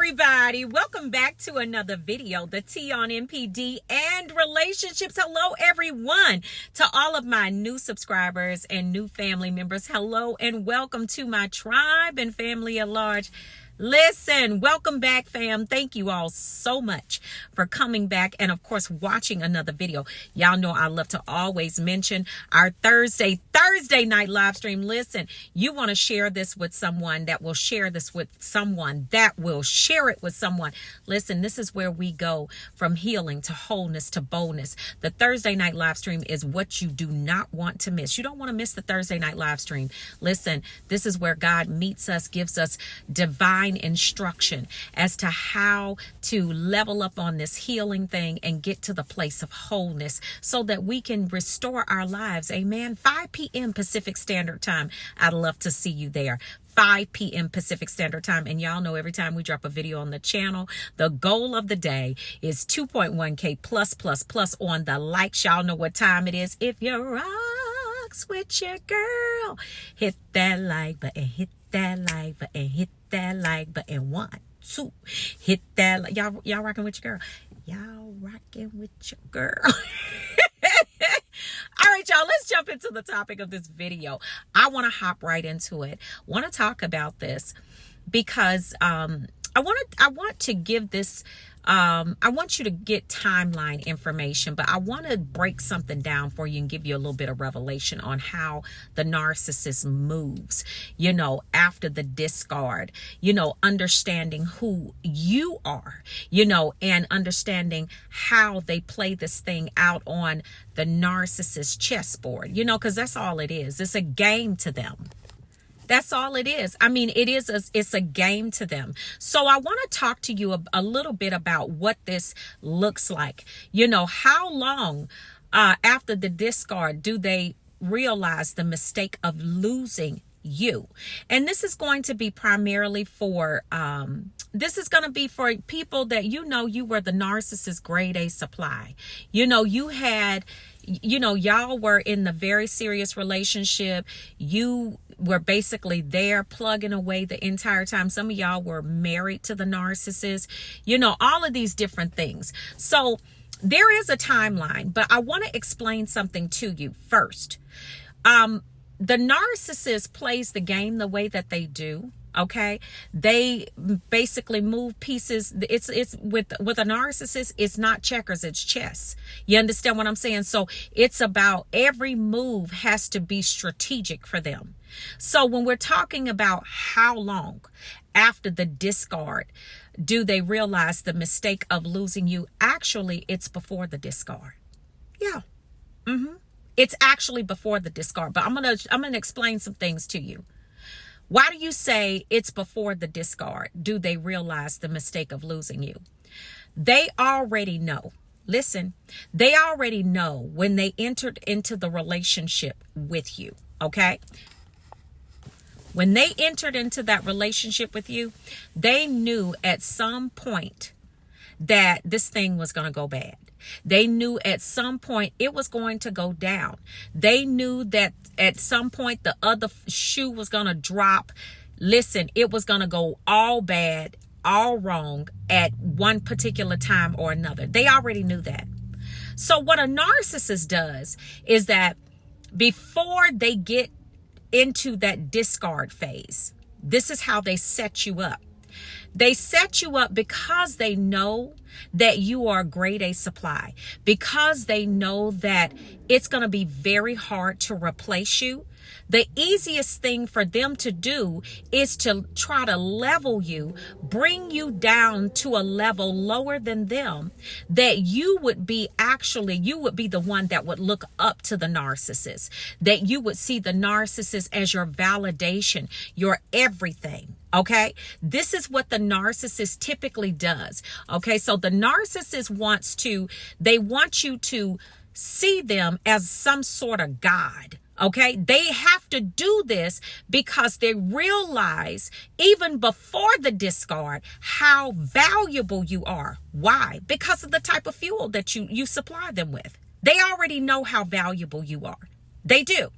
everybody, welcome back to another video, the T on MPD and relationships. Hello everyone. To all of my new subscribers and new family members, hello and welcome to my tribe and family at large. Listen, welcome back, fam. Thank you all so much for coming back and, of course, watching another video. Y'all know I love to always mention our Thursday night live stream. Listen, you want to share this with someone that will share this with someone that will share it with someone. Listen, this is where we go from healing to wholeness to boldness. The Thursday night live stream is what you do not want to miss. You don't want to miss the Thursday night live stream. Listen, this is where God meets us, gives us divine instruction as to how to level up on this healing thing and get to the place of wholeness so that we can restore our lives. Amen. 5 p.m. Pacific Standard Time. I'd love to see you there. 5 p.m. Pacific Standard Time. And y'all know every time we drop a video on the channel, the goal of the day is 2.1K plus on the likes. Y'all know what time it is. If you rocks with your girl, hit that like button, hit that like button, hit that like button. 1, 2, hit that like. Y'all rocking with your girl. Y'all rocking with your girl. All right, y'all, let's jump into the topic of this video. I want to hop right into it. Want to talk about this because I want to give this I want you to get timeline information, but I want to break something down for you and give you a little bit of revelation on how the narcissist moves, after the discard, understanding who you are, and understanding how they play this thing out on the narcissist chessboard, because that's all it is. It's a game to them. That's all it is. I mean, it's a game to them. So I want to talk to you a little bit about what this looks like. How long after the discard do they realize the mistake of losing you? And this is going to be primarily for people that you were the narcissist grade A supply. You had y'all were in the very serious relationship. You were basically there plugging away the entire time. Some of y'all were married to the narcissist, all of these different things. So there is a timeline, but I want to explain something to you first. The narcissist plays the game the way that they do. Okay, they basically move pieces. It's with a narcissist, it's not checkers, it's chess. You understand what I'm saying? So it's about every move has to be strategic for them. So when we're talking about how long after the discard do they realize the mistake of losing you, actually it's before the discard. Yeah. It's actually before the discard, but I'm gonna explain some things to you. Why do you say it's before the discard? Do they realize the mistake of losing you? They already know. Listen, they already know when they entered into the relationship with you, okay? When they entered into that relationship with you, they knew at some point that this thing was going to go bad. They knew at some point it was going to go down. They knew that at some point the other shoe was going to drop. Listen, it was going to go all bad, all wrong at one particular time or another. They already knew that. So what a narcissist does is that before they get into that discard phase, this is how they set you up. They set you up because they know that you are grade A supply, because they know that it's going to be very hard to replace you. The easiest thing for them to do is to try to level you, bring you down to a level lower than them, that you would be the one that would look up to the narcissist, that you would see the narcissist as your validation, your everything. Okay, this is what the narcissist typically does. Okay, so the narcissist want you to see them as some sort of God. Okay, they have to do this because they realize even before the discard how valuable you are. Why? Because of the type of fuel that you supply them with. They already know how valuable you are. They do.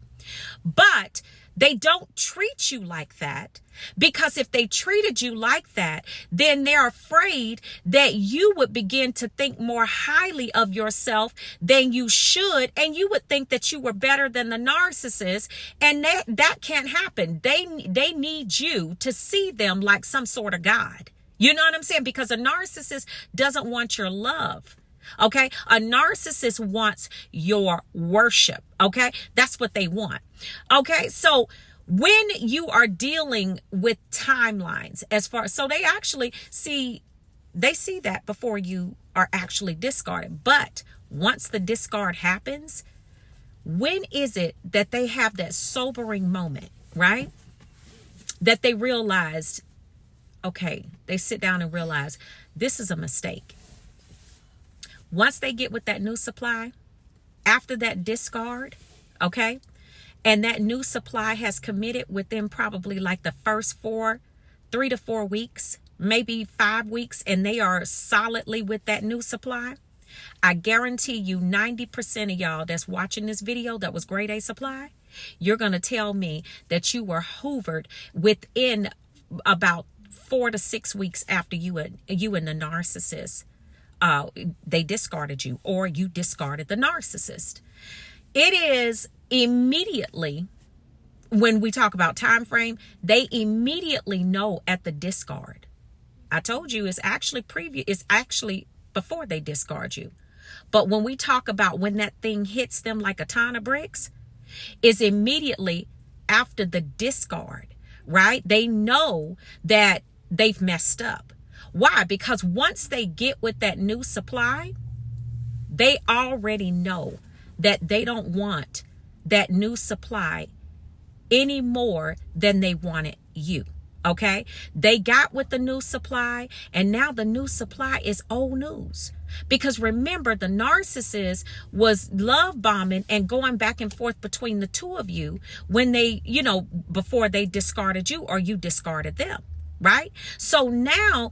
But They don't treat you like that, because if they treated you like that, then they're afraid that you would begin to think more highly of yourself than you should. And you would think that you were better than the narcissist. And that can't happen. They need you to see them like some sort of God. You know what I'm saying? Because a narcissist doesn't want your love. Okay. A narcissist wants your worship. Okay. That's what they want. Okay. So when you are dealing with timelines, so they actually see that before you are actually discarded. But once the discard happens, when is it that they have that sobering moment, right? That they realized, okay, they sit down and realize this is a mistake. Once they get with that new supply, after that discard, okay, and that new supply has committed within probably like the first 3 to 4 weeks, maybe 5 weeks, and they are solidly with that new supply, I guarantee you 90% of y'all that's watching this video that was grade A supply, you're going to tell me that you were hoovered within about 4 to 6 weeks after you and the narcissist, they discarded you, or you discarded the narcissist. It is immediately, when we talk about time frame, they immediately know at the discard. I told you it's actually before they discard you. But when we talk about when that thing hits them like a ton of bricks, is immediately after the discard, right? They know that they've messed up. Why? Because once they get with that new supply, they already know that they don't want that new supply any more than they wanted you. Okay? They got with the new supply, and now the new supply is old news. Because remember, the narcissist was love bombing and going back and forth between the two of you when they, before they discarded you or you discarded them. Right? So now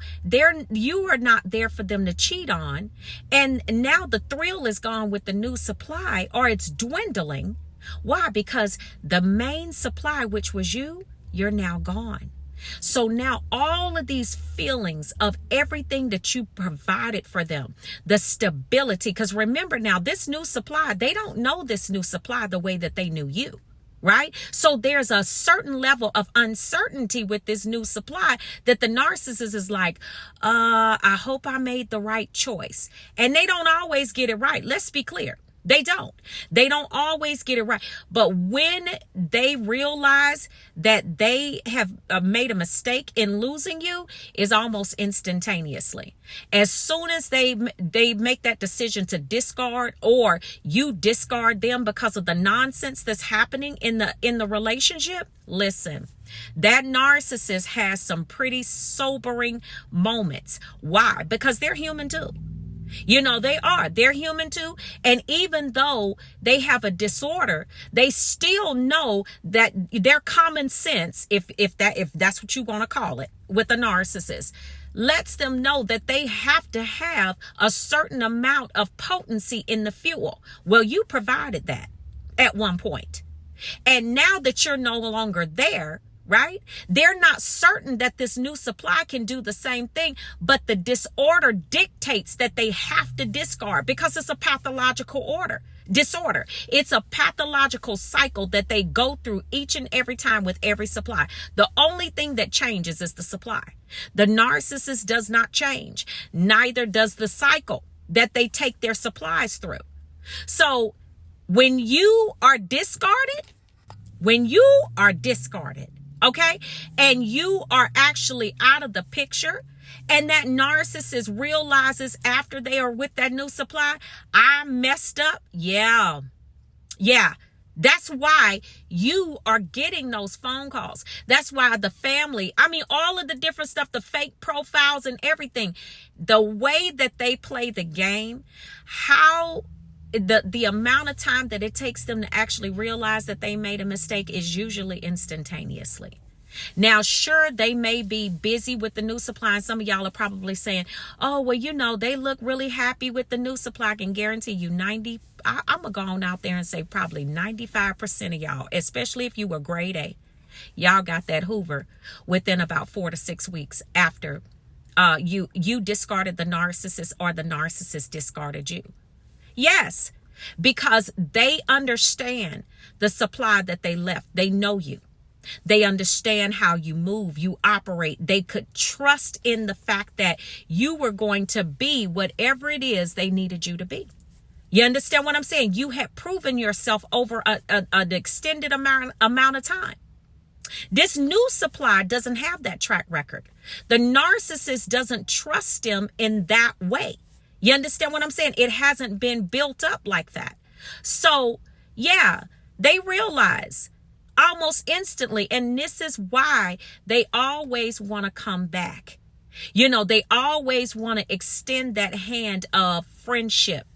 you are not there for them to cheat on. And now the thrill is gone with the new supply, or it's dwindling. Why? Because the main supply, which was you're now gone. So now all of these feelings of everything that you provided for them, the stability, because remember now, this new supply, they don't know this new supply the way that they knew you. Right? So there's a certain level of uncertainty with this new supply that the narcissist is like, I hope I made the right choice. And they don't always get it right. Let's be clear. They don't always get it right. But when they realize that they have made a mistake in losing you, is almost instantaneously. As soon as they make that decision to discard, or you discard them because of the nonsense that's happening in the relationship, listen, that narcissist has some pretty sobering moments. Why? Because they're human too. They're human too. And even though they have a disorder, they still know that their common sense, if that's what you want to call it, with a narcissist, lets them know that they have to have a certain amount of potency in the fuel. Well, you provided that at one point. And now that you're no longer there, right? They're not certain that this new supply can do the same thing, but the disorder dictates that they have to discard, because it's a pathological disorder. It's a pathological cycle that they go through each and every time with every supply. The only thing that changes is the supply. The narcissist does not change. Neither does the cycle that they take their supplies through. So when you are discarded, okay, and you are actually out of the picture, and that narcissist realizes after they are with that new supply, I messed up. Yeah. That's why you are getting those phone calls. That's why the family, all of the different stuff, the fake profiles and everything, the way that they play the game, how the amount of time that it takes them to actually realize that they made a mistake is usually instantaneously. Now, sure, they may be busy with the new supply. And some of y'all are probably saying, oh, well, you know, they look really happy with the new supply. I can guarantee you I'm going to go on out there and say probably 95% of y'all, especially if you were grade A, y'all got that Hoover within about 4 to 6 weeks after you discarded the narcissist or the narcissist discarded you. Yes, because they understand the supply that they left. They know you. They understand how you move, you operate. They could trust in the fact that you were going to be whatever it is they needed you to be. You understand what I'm saying? You had proven yourself over an extended amount of time. This new supply doesn't have that track record. The narcissist doesn't trust them in that way. You understand what I'm saying? It hasn't been built up like that. So, yeah, they realize almost instantly, and this is why they always want to come back. You know, they always want to extend that hand of friendship.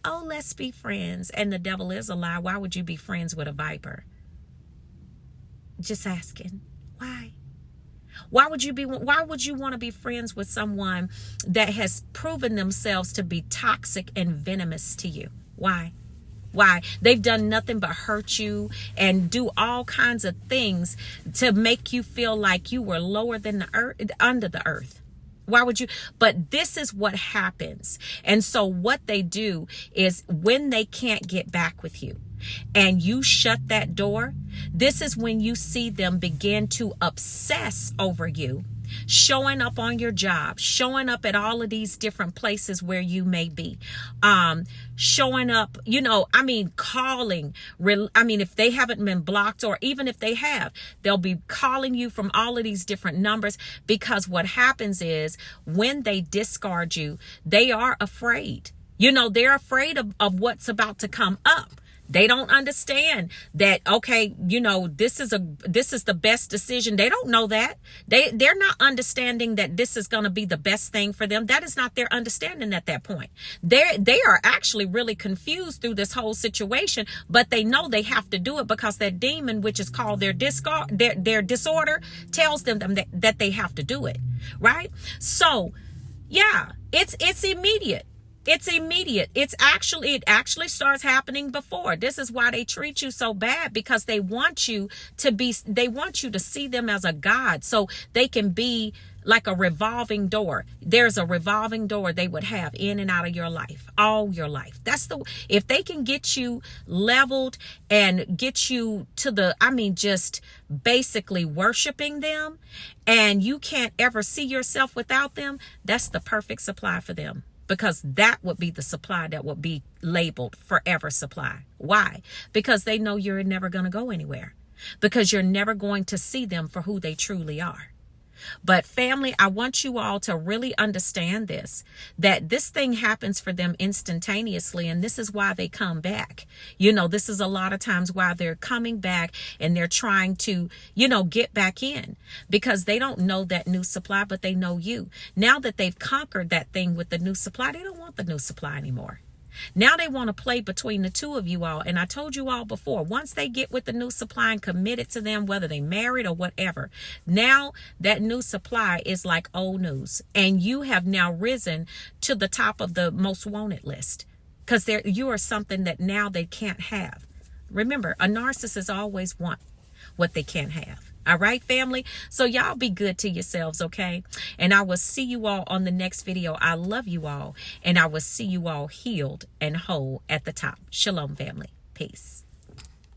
Oh, let's be friends. And the devil is a lie. Why would you be friends with a viper? Just asking. Why? Why would you want to be friends with someone that has proven themselves to be toxic and venomous to you? Why? They've done nothing but hurt you and do all kinds of things to make you feel like you were lower than the earth, under the earth. Why would you? But this is what happens. And so what they do is when they can't get back with you and you shut that door, this is when you see them begin to obsess over you, showing up on your job, showing up at all of these different places where you may be, showing up, calling. If they haven't been blocked, or even if they have, they'll be calling you from all of these different numbers, because what happens is when they discard you, they are afraid. They're afraid of what's about to come up. They don't understand that, okay, this is the best decision. They don't know that. They're not understanding that this is going to be the best thing for them. That is not their understanding at that point. They are actually really confused through this whole situation, but they know they have to do it because that demon, which is called their disorder, tells them that they have to do it. Right? So, yeah, it's immediate. It's immediate. It actually starts happening before. This is why they treat you so bad, because they want you to see them as a god, so they can be like a revolving door. There's a revolving door they would have in and out of your life, all your life. If they can get you leveled and get you to just basically worshiping them, and you can't ever see yourself without them, that's the perfect supply for them. Because that would be the supply that would be labeled forever supply. Why? Because they know you're never going to go anywhere. Because you're never going to see them for who they truly are. But family, I want you all to really understand that this thing happens for them instantaneously. And this is why they come back. This is a lot of times why they're coming back and they're trying to, get back in, because they don't know that new supply, but they know you. Now that they've conquered that thing with the new supply, they don't want the new supply anymore. Now they want to play between the two of you all. And I told you all before, once they get with the new supply and committed to them, whether they married or whatever, now that new supply is like old news. And you have now risen to the top of the most wanted list, because you are something that now they can't have. Remember, a narcissist always wants what they can't have. All right, family. So y'all be good to yourselves, okay? And I will see you all on the next video. I love you all, and I will see you all healed and whole at the top. Shalom, family. Peace.